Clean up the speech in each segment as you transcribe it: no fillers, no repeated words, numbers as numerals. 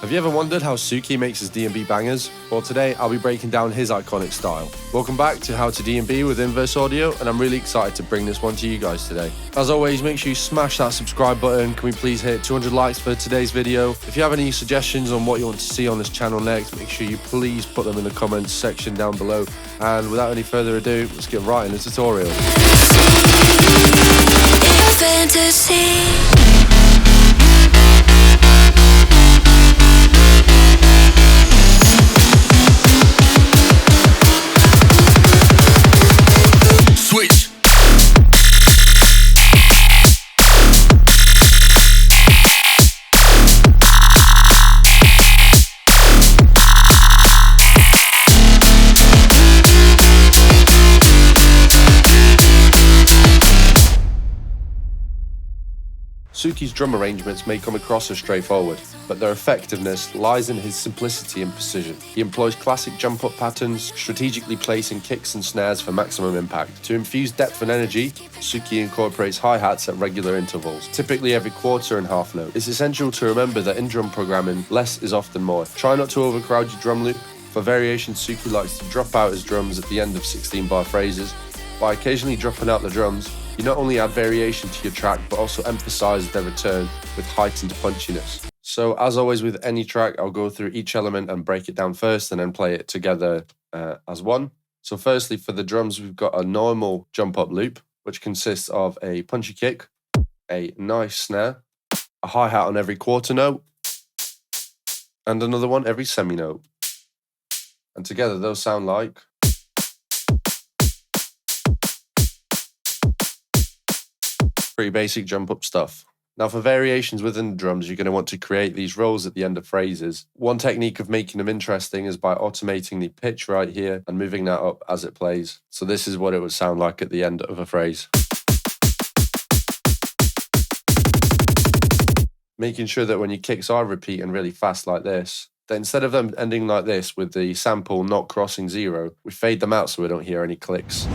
Have you ever wondered how TSUKI makes his DNB bangers? Well, today I'll be breaking down his iconic style. Welcome back to How to DNB with Inverse Audio, and I'm really excited to bring this one to you guys today. As always, make sure you smash that subscribe button. Can we please hit 200 likes for today's video? If you have any suggestions on what you want to see on this channel next, make sure you please put them in the comments section down below. And without any further ado, let's get right in the tutorial. TSUKI's drum arrangements may come across as straightforward, but their effectiveness lies in his simplicity and precision. He employs classic jump-up patterns, strategically placing kicks and snares for maximum impact. To infuse depth and energy, TSUKI incorporates hi-hats at regular intervals, typically every quarter and half note. It's essential to remember that in drum programming, less is often more. Try not to overcrowd your drum loop. For variation, TSUKI likes to drop out his drums at the end of 16-bar phrases. By occasionally dropping out the drums, you not only add variation to your track, but also emphasize their return with heightened punchiness. So as always with any track, I'll go through each element and break it down first and then play it together as one. So firstly, for the drums, we've got a normal jump up loop, which consists of a punchy kick, a nice snare, a hi-hat on every quarter note, and another one every semi-note. And together those sound like... pretty basic jump up stuff. Now for variations within the drums, you're going to want to create these rolls at the end of phrases. One technique of making them interesting is by automating the pitch right here and moving that up as it plays. So this is what it would sound like at the end of a phrase. Making sure that when your kicks are repeating really fast like this, that instead of them ending like this with the sample not crossing zero, we fade them out so we don't hear any clicks.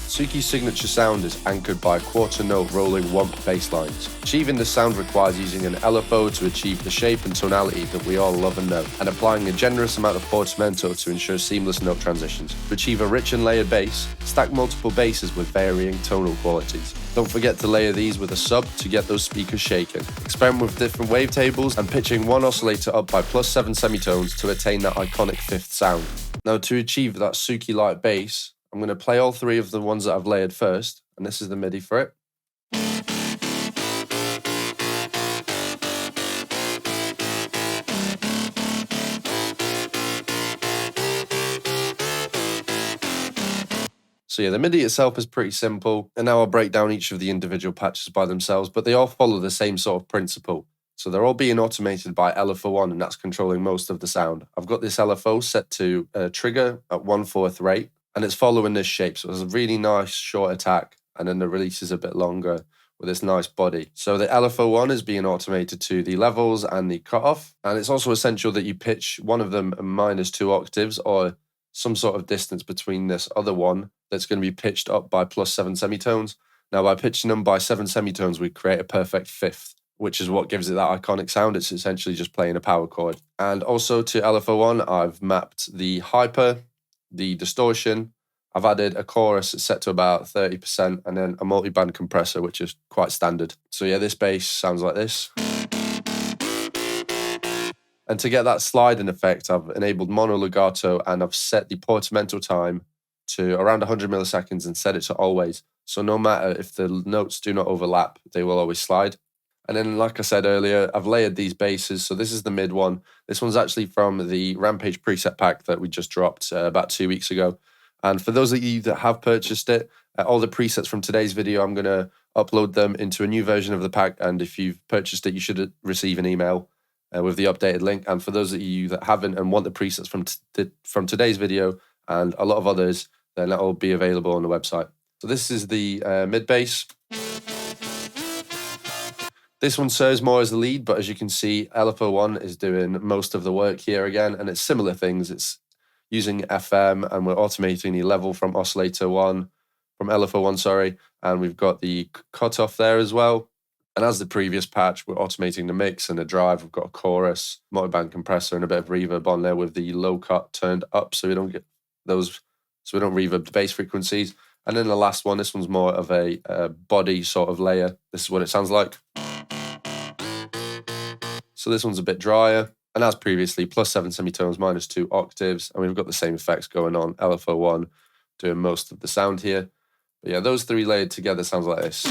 TSUKI's signature sound is anchored by quarter note rolling womp bass lines. Achieving this sound requires using an LFO to achieve the shape and tonality that we all love and know, and applying a generous amount of portamento to ensure seamless note transitions. To achieve a rich and layered bass, stack multiple basses with varying tonal qualities. Don't forget to layer these with a sub to get those speakers shaking. Experiment with different wavetables and pitching one oscillator up by +7 semitones to attain that iconic fifth sound. Now to achieve that TSUKI-like bass, I'm going to play all three of the ones that I've layered first, and this is the MIDI for it. So yeah, the MIDI itself is pretty simple, and now I'll break down each of the individual patches by themselves, but they all follow the same sort of principle. So they're all being automated by LFO1, and that's controlling most of the sound. I've got this LFO set to trigger at 1/4 rate, and it's following this shape. So it's a really nice short attack, and then the release is a bit longer with this nice body. So the LFO1 is being automated to the levels and the cutoff, and it's also essential that you pitch one of them -2 octaves or some sort of distance between this other one that's going to be pitched up by +7 semitones. Now by pitching them by 7 semitones, we create a perfect fifth, which is what gives it that iconic sound. It's essentially just playing a power chord. And also to LFO1, I've mapped the hyper, the distortion. I've added a chorus set to about 30% and then a multi-band compressor, which is quite standard. So yeah, this bass sounds like this. And to get that sliding effect, I've enabled mono legato and I've set the portamento time to around 100 milliseconds and set it to always. So no matter if the notes do not overlap, they will always slide. And then, like I said earlier, I've layered these basses. So this is the mid one. This one's actually from the Rampage preset pack that we just dropped about 2 weeks ago. And for those of you that have purchased it, all the presets from today's video, I'm going to upload them into a new version of the pack. And if you've purchased it, you should receive an email with the updated link. And for those of you that haven't and want the presets from today's video and a lot of others, then that will be available on the website. So this is the mid bass. This one serves more as the lead, but as you can see, LFO1 is doing most of the work here again, and it's similar things. It's using FM, and we're automating the level from oscillator 1, from LFO1, sorry, and we've got the cutoff there as well. And as the previous patch, we're automating the mix and the drive. We've got a chorus, multiband compressor, and a bit of reverb on there with the low cut turned up so we don't get those, so we don't reverb the bass frequencies. And then the last one, this one's more of a body sort of layer. This is what it sounds like. So this one's a bit drier. And as previously, +7 semitones, -2 octaves. And we've got the same effects going on. LFO1 doing most of the sound here. But yeah, those three layered together sounds like this.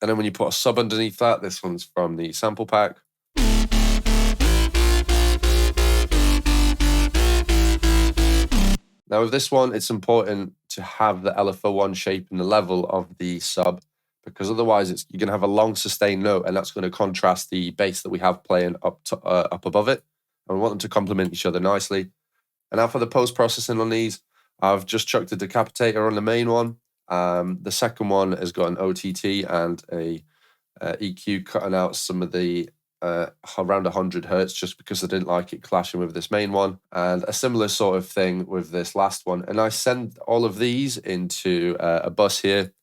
And then when you put a sub underneath that, this one's from the sample pack. Now with this one, it's important to have the LFO1 shape in the level of the sub, because otherwise you're going to have a long sustained note, and that's going to contrast the bass that we have playing up above it. And we want them to complement each other nicely. And now for the post-processing on these, I've just chucked a decapitator on the main one. The second one has got an OTT and a EQ cutting out some of the around 100 hertz, just because I didn't like it clashing with this main one. And a similar sort of thing with this last one. And I send all of these into a bus here,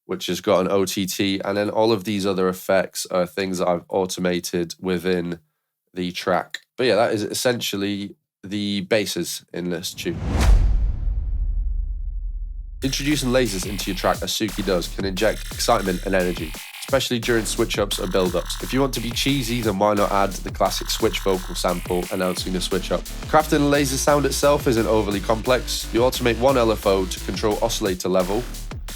which has got an OTT. And then all of these other effects are things that I've automated within the track. But yeah, that is essentially the basses in this tune. Introducing lasers into your track, as TSUKI does, can inject excitement and energy, especially during switch-ups or build-ups. If you want to be cheesy, then why not add the classic switch vocal sample announcing the switch-up? Crafting the laser sound itself isn't overly complex. You automate one LFO to control oscillator level,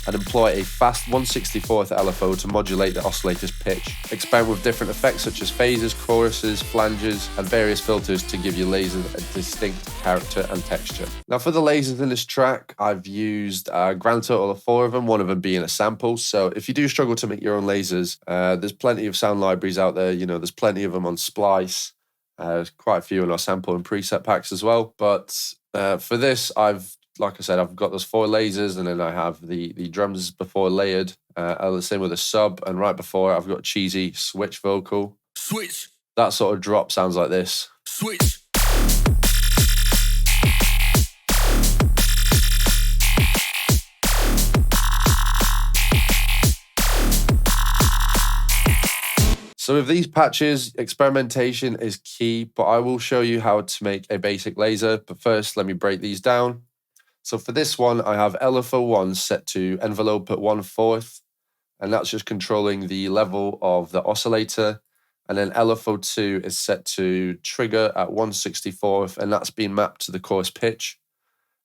and employ a fast 1/64th LFO to modulate the oscillator's pitch. Experiment with different effects such as phases, choruses, flanges, and various filters to give your lasers a distinct character and texture. Now for the lasers in this track, I've used a grand total of 4 of them, one of them being a sample. So if you do struggle to make your own lasers, there's plenty of sound libraries out there. You know, there's plenty of them on Splice. There's quite a few in our sample and preset packs as well. But for this, like I said, I've got those 4 lasers, and then I have the drums before layered. The same with a sub, and right before I've got cheesy switch vocal. Switch. That sort of drop sounds like this. Switch. So with these patches, experimentation is key, but I will show you how to make a basic laser. But first, let me break these down. So for this one, I have LFO1 set to envelope at 1/4, and that's just controlling the level of the oscillator. And then LFO2 is set to trigger at 1/64th, and that's been mapped to the chorus pitch.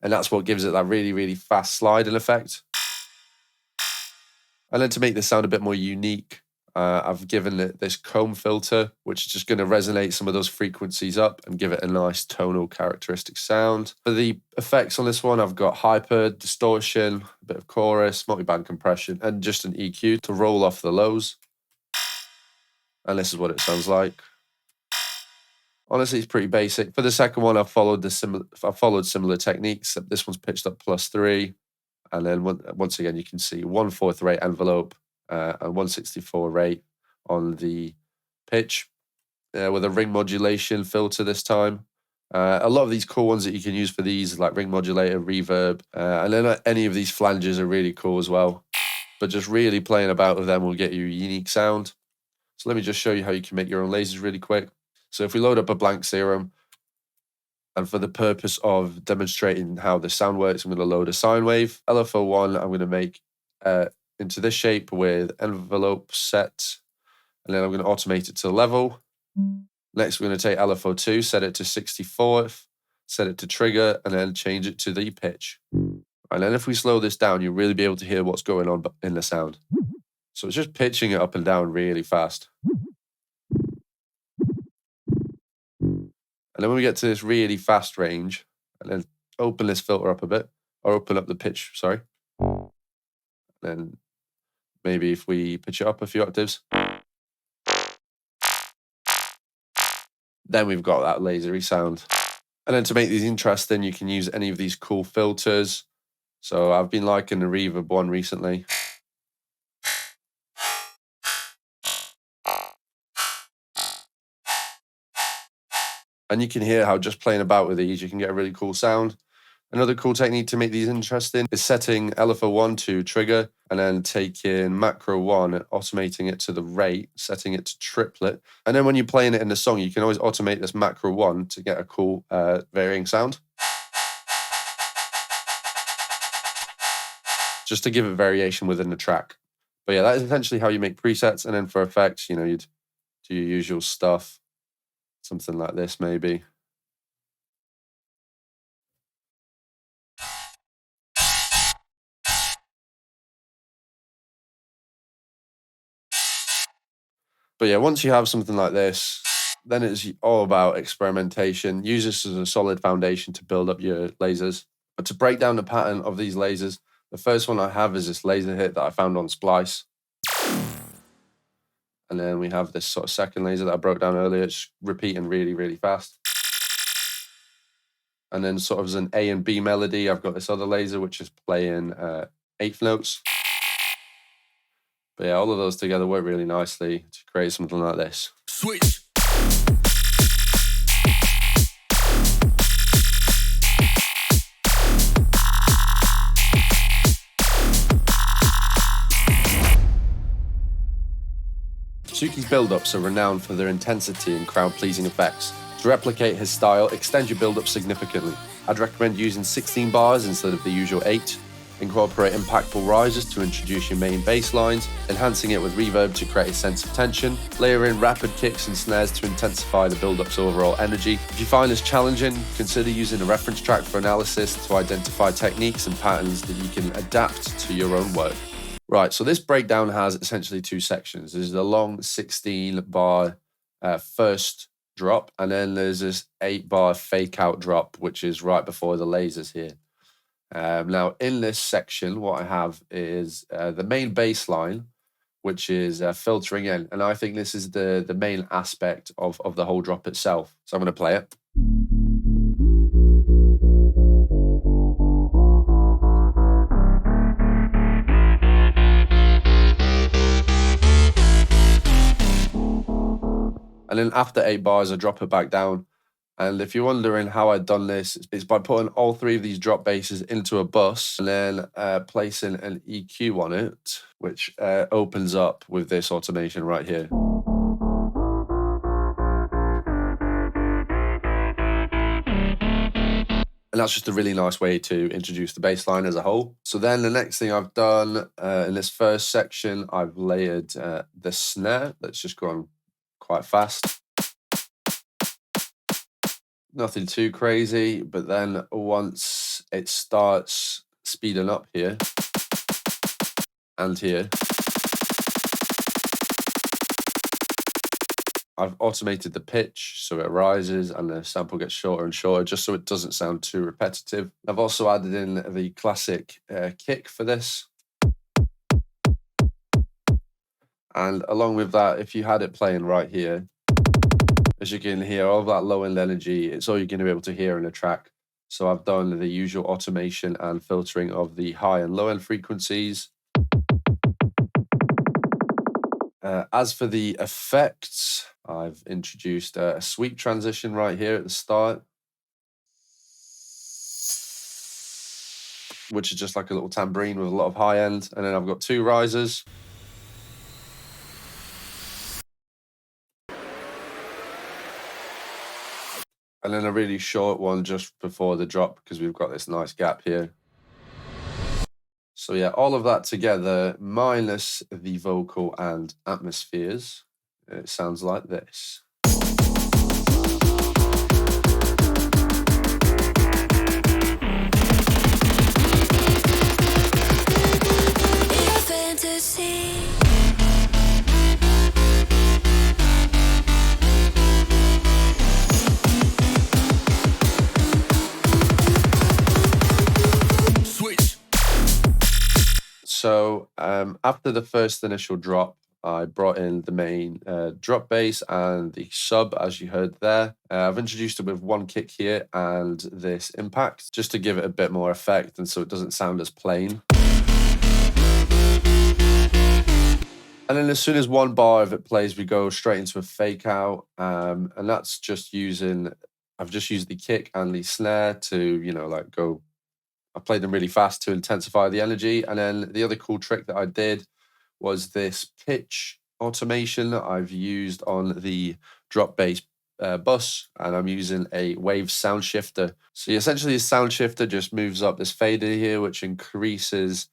And that's what gives it that really, really fast sliding effect. And then to make this sound a bit more unique, I've given it this comb filter, which is just going to resonate some of those frequencies up and give it a nice tonal characteristic sound. For the effects on this one, I've got hyper, distortion, a bit of chorus, multiband compression, and just an EQ to roll off the lows. And this is what it sounds like. Honestly, it's pretty basic. For the second one, I've followed similar techniques. This one's pitched up +3. And then once again, you can see 1/4 rate envelope, and 1/64 rate on the pitch, with a ring modulation filter this time. A lot of these cool ones that you can use for these, like ring modulator, reverb, and then any of these flanges are really cool as well. But just really playing about with them will get you a unique sound. So let me just show you how you can make your own lasers really quick. So if we load up a blank serum, and for the purpose of demonstrating how the sound works, I'm going to load a sine wave. LFO1, I'm going to make into this shape with envelope set, and then I'm going to automate it to level. Next, we're going to take LFO2, set it to 64th, set it to trigger, and then change it to the pitch. And then if we slow this down, you'll really be able to hear what's going on in the sound. So it's just pitching it up and down really fast. And then when we get to this really fast range, and then open this filter up a bit, or open up the pitch, sorry. Then maybe if we pitch it up a few octaves, then we've got that lasery sound. And then to make these interesting, you can use any of these cool filters. So I've been liking the reverb one recently. And you can hear how just playing about with these, you can get a really cool sound. Another cool technique to make these interesting is setting LFO1 to trigger and then taking macro 1 and automating it to the rate, setting it to triplet. And then when you're playing it in the song, you can always automate this macro 1 to get a cool varying sound. Just to give it variation within the track. But yeah, that is essentially how you make presets. And then for effects, you know, you'd do your usual stuff. Something like this, maybe. But yeah, once you have something like this, then it's all about experimentation. Use this as a solid foundation to build up your lasers. But to break down the pattern of these lasers, the first one I have is this laser hit that I found on Splice. And then we have this sort of second laser that I broke down earlier. It's repeating really, really fast. And then sort of as an A and B melody, I've got this other laser, which is playing 8th notes. But yeah, all of those together work really nicely to create something like this. Switch. TSUKI's build-ups are renowned for their intensity and crowd-pleasing effects. To replicate his style, extend your build-up significantly. I'd recommend using 16 bars instead of the usual 8. Incorporate impactful risers to introduce your main bass lines, enhancing it with reverb to create a sense of tension. Layer in rapid kicks and snares to intensify the build-up's overall energy. If you find this challenging, consider using a reference track for analysis to identify techniques and patterns that you can adapt to your own work. Right, so this breakdown has essentially 2 sections. There's the long 16-bar first drop, and then there's this 8-bar fake-out drop, which is right before the lasers here. Now, in this section, what I have is the main bass line, which is filtering in. And I think this is the main aspect of the whole drop itself. So I'm going to play it. And then after 8 bars, I drop it back down. And if you're wondering how I've done this, it's by putting all 3 of these drop basses into a bus and then placing an EQ on it, which opens up with this automation right here. And that's just a really nice way to introduce the bass line as a whole. So then the next thing I've done in this first section, I've layered the snare that's just gone quite fast. Nothing too crazy, but then once it starts speeding up here and here, I've automated the pitch so it rises and the sample gets shorter and shorter just so it doesn't sound too repetitive. I've also added in the classic kick for this. And along with that, if you had it playing right here, as you can hear, all of that low-end energy, it's all you're going to be able to hear in a track. So I've done the usual automation and filtering of the high and low-end frequencies. As for the effects, I've introduced a sweep transition right here at the start, which is just like a little tambourine with a lot of high end. And then I've got 2 risers. And then a really short one just before the drop because we've got this nice gap here. So yeah, all of that together, minus the vocal and atmospheres, it sounds like this. So after the first initial drop, I brought in the main drop bass and the sub, as you heard there. I've introduced it with 1 kick here and this impact, just to give it a bit more effect and so it doesn't sound as plain. And then as soon as 1 bar of it plays, we go straight into a fake out. And that's just using, I've just used the kick and the snare to, you know, like go I played them really fast to intensify the energy. And then the other cool trick that I did was this pitch automation that I've used on the drop bass bus, and I'm using a wave sound shifter. So essentially, the sound shifter just moves up this fader here, which increases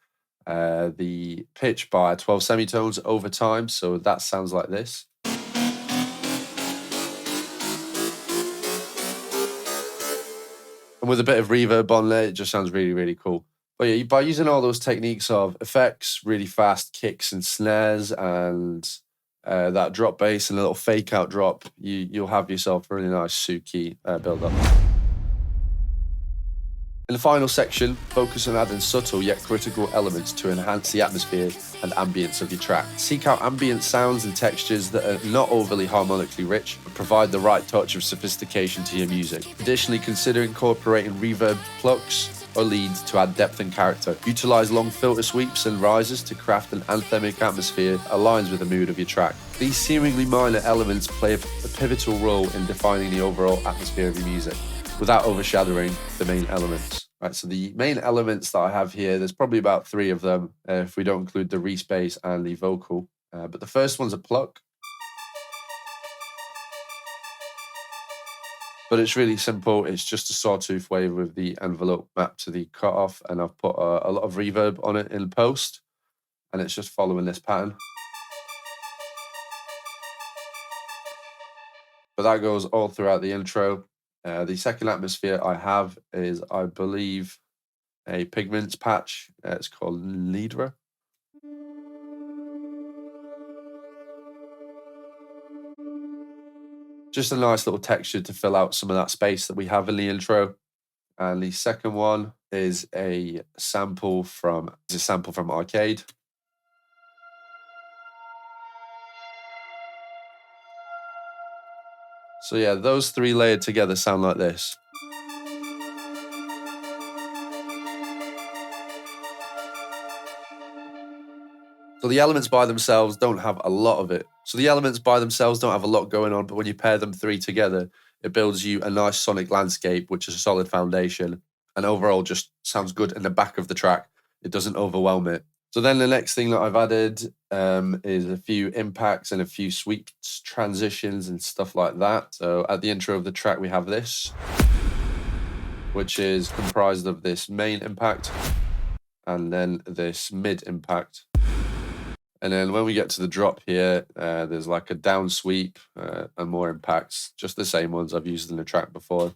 the pitch by 12 semitones over time. So that sounds like this. And with a bit of reverb on there, it just sounds really, really cool. But yeah, by using all those techniques of effects, really fast kicks and snares, and that drop bass and a little fake out drop, you'll have yourself a really nice TSUKI build up. In the final section, focus on adding subtle yet critical elements to enhance the atmosphere and ambience of your track. Seek out ambient sounds and textures that are not overly harmonically rich, but provide the right touch of sophistication to your music. Additionally, consider incorporating reverb plucks or leads to add depth and character. Utilize long filter sweeps and rises to craft an anthemic atmosphere that aligns with the mood of your track. These seemingly minor elements play a pivotal role in defining the overall atmosphere of your music, without overshadowing the main elements. Right, so the main elements that I have here, there's probably about 3 of them, if we don't include the respace and the vocal. But the first one's a pluck. But it's really simple. It's just a sawtooth wave with the envelope mapped to the cutoff, and I've put a lot of reverb on it in post, and it's just following this pattern. But that goes all throughout the intro. The second atmosphere I have is, I believe, a pigments patch. It's called Lidra. Just a nice little texture to fill out some of that space that we have in the intro. And the second one is a sample from Arcade. So yeah, those 3 layered together sound like this. So the elements by themselves don't have a lot of it. So the elements by themselves don't have a lot going on, but when you pair them 3 together, it builds you a nice sonic landscape, which is a solid foundation, and overall just sounds good in the back of the track. It doesn't overwhelm it. So then the next thing that I've added is a few impacts and a few sweeps, transitions and stuff like that. So at the intro of the track, we have this, which is comprised of this main impact and then this mid impact. And then when we get to the drop here, there's like a down sweep and more impacts, just the same ones I've used in the track before.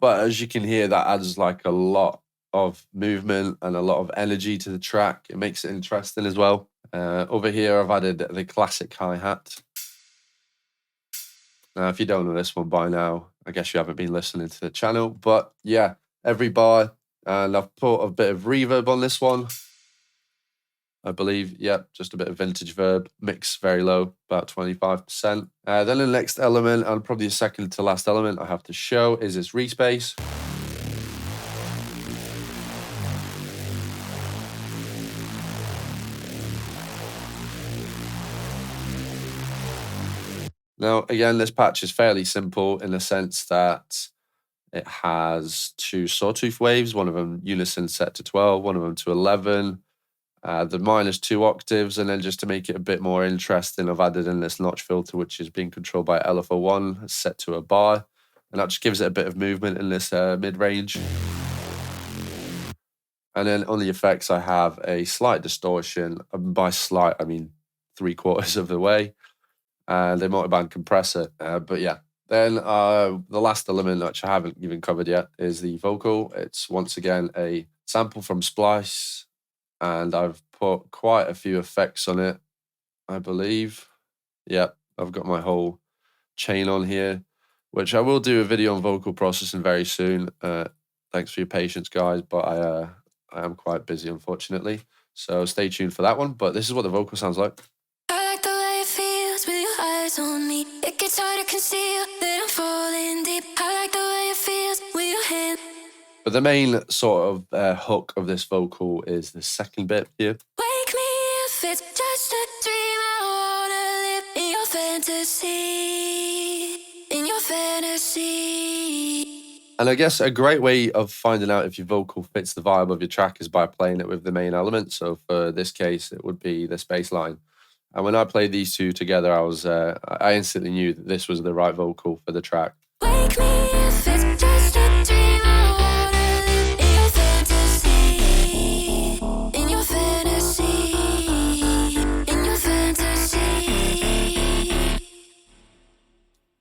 But as you can hear, that adds like a lot of movement and a lot of energy to the track. It makes it interesting as well. Over here, I've added the classic hi-hat. Now, if you don't know this one by now, I guess you haven't been listening to the channel. But yeah, every bar, and I've put a bit of reverb on this one, I believe. Yep, just a bit of vintage verb. Mix very low, about 25%. Then the next element, and probably the second to last element I have to show, is this respace. Now, again, this patch is fairly simple in the sense that it has 2 sawtooth waves, one of them unison set to 12, one of them to 11. The minus 2 octaves, and then just to make it a bit more interesting, I've added in this notch filter, which is being controlled by LFO1, set to a bar, and that just gives it a bit of movement in this mid-range. And then on the effects, I have a slight distortion. By slight, I mean 3/4 of the way, and a multiband compressor. But yeah, then the last element, which I haven't even covered yet, is the vocal. It's once again a sample from Splice, and I've put quite a few effects on it, I believe. Yeah, I've got my whole chain on here, which I will do a video on vocal processing very soon. Thanks for your patience, guys, but I am quite busy, unfortunately. So stay tuned for that one. But this is what the vocal sounds like. I like the way it feels with your eyes on me. It gets hard to conceal that I'm falling deep. I like the way it feels with your hand. But the main sort of hook of this vocal is the second bit here. Wake me if it's just a dream. I wanna live in your fantasy. In your fantasy. fantasy. And I guess a great way of finding out if your vocal fits the vibe of your track is by playing it with the main element. So for this case, it would be this bass line. And when I played these two together, I instantly knew that this was the right vocal for the track. Wake me if it's just a dream. I wanna live in your fantasy. In your fantasy. In your fantasy.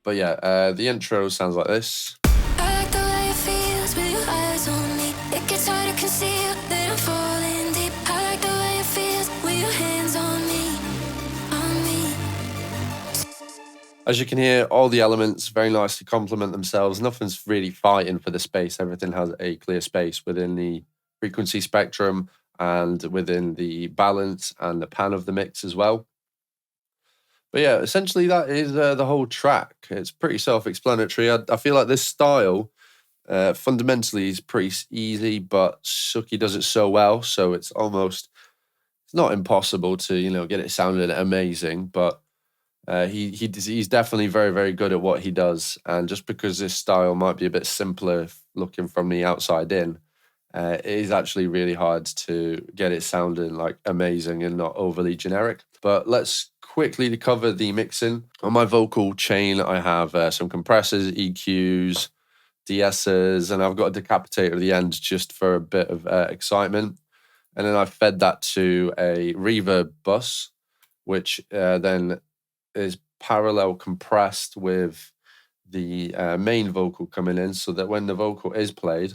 But yeah, the intro sounds like this. I like the way it feels with your eyes on me. It gets hard to conceal that I'm falling deep. I like the way it feels with your hands on me. On me. As you can hear, all the elements very nicely complement themselves. Nothing's really fighting for the space. Everything has a clear space within the frequency spectrum and within the balance and the pan of the mix as well. But yeah, essentially that is the whole track. It's pretty self-explanatory. I feel like this style fundamentally is pretty easy, but TSUKI does it so well, so it's not impossible to get it sounding amazing. But he's definitely very, very good at what he does. And just because this style might be a bit simpler looking from the outside in, it is actually really hard to get it sounding like amazing and not overly generic. But let's quickly cover the mixing. On my vocal chain, I have some compressors, EQs, DSers, and I've got a decapitator at the end just for a bit of excitement. And then I fed that to a reverb bus, which then is parallel compressed with the main vocal coming in, so that when the vocal is played,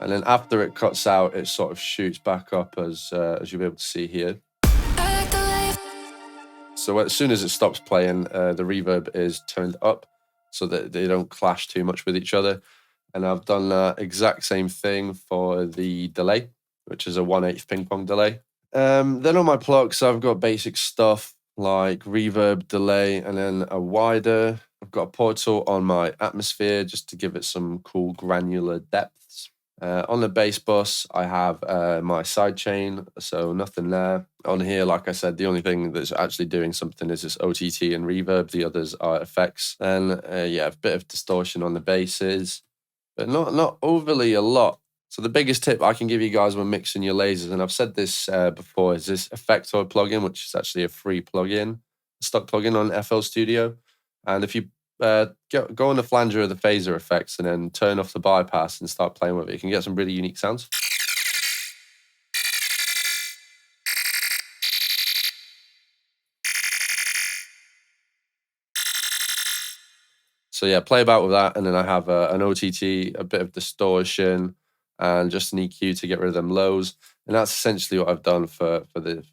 and then after it cuts out, it sort of shoots back up as you'll be able to see here. So as soon as it stops playing, the reverb is turned up so that they don't clash too much with each other. And I've done that exact same thing for the delay, which is a 1/8 ping pong delay. Then on my plucks, I've got basic stuff like reverb, delay, and then a wider. I've got a portal on my Atmosphere just to give it some cool granular depths. On the bass bus, I have my sidechain, so nothing there. On here, like I said, the only thing that's actually doing something is this OTT and reverb. The others are effects. Then, yeah, a bit of distortion on the basses, but not overly a lot. So the biggest tip I can give you guys when mixing your lasers, and I've said this before, is this Effector plugin, which is actually a free plugin, a stock plugin on FL Studio. And if you go on the flanger of the phaser effects and then turn off the bypass and start playing with it, you can get some really unique sounds. So yeah, play about with that, and then I have an OTT, a bit of distortion, and just an EQ to get rid of them lows. And that's essentially what I've done for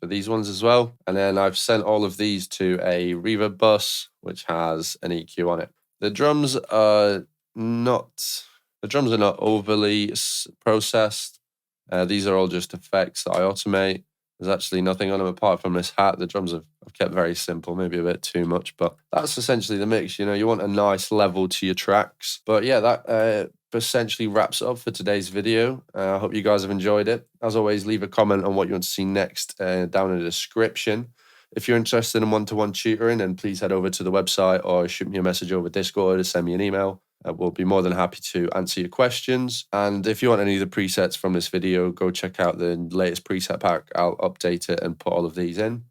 these ones as well. And then I've sent all of these to a reverb bus, which has an EQ on it. The drums are not overly processed. These are all just effects that I automate. There's actually nothing on them apart from this hat. The drums I've kept very simple, maybe a bit too much, but that's essentially the mix. You want a nice level to your tracks. But yeah, that essentially wraps it up for today's video. I hope you guys have enjoyed it. As always, leave a comment on what you want to see next down in the description. If you're interested in one-to-one tutoring, then please head over to the website or shoot me a message over Discord or send me an email. We'll be more than happy to answer your questions. And if you want any of the presets from this video, go check out the latest preset pack. I'll update it and put all of these in.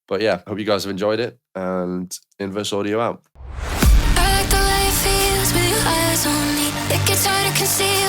But yeah, hope you guys have enjoyed it, and Inverse Audio out. I like the way it feels with your eyes on me. It gets hard to conceal